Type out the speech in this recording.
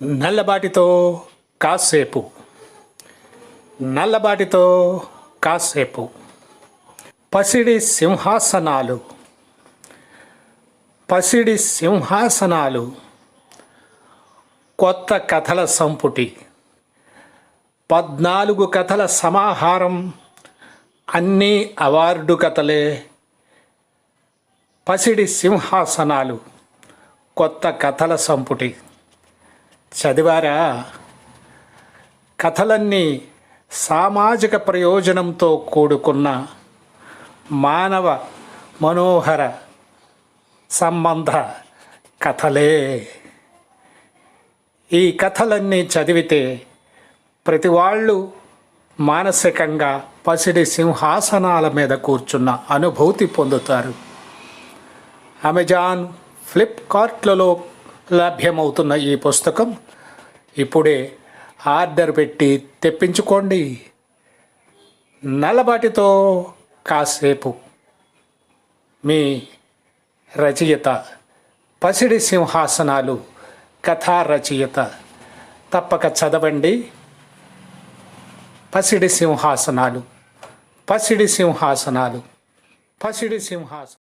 నల్లబాటితో కాసేపు నల్లబాటితో కాసేపు పసిడి సింహాసనాలు పసిడి సింహాసనాలు కొత్త కథల సంపుటి 14 కథల సమాహారం. అన్నీ అవార్డు కథలే. పసిడి సింహాసనాలు కొత్త కథల సంపుటి చదివారా? కథలన్నీ సామాజిక ప్రయోజనంతో కూడుకున్న మానవ మనోహర సంబంధ కథలే. ఈ కథలన్నీ చదివితే ప్రతి వాళ్ళు మానసికంగా పసిడి సింహాసనాల మీద కూర్చున్న అనుభూతి పొందుతారు. అమెజాన్, ఫ్లిప్కార్ట్లలో లభ్యమవుతున్న ఈ పుస్తకం ఇప్పుడే ఆర్డర్ పెట్టి తెప్పించుకోండి. నల్లబాటితో కాసేపు మీ రచయిత పసిడి సింహాసనాలు కథా రచయిత. తప్పక చదవండి. పసిడి సింహాసనాలు, పసిడి సింహాసనాలు, పసిడి సింహాసనాలు.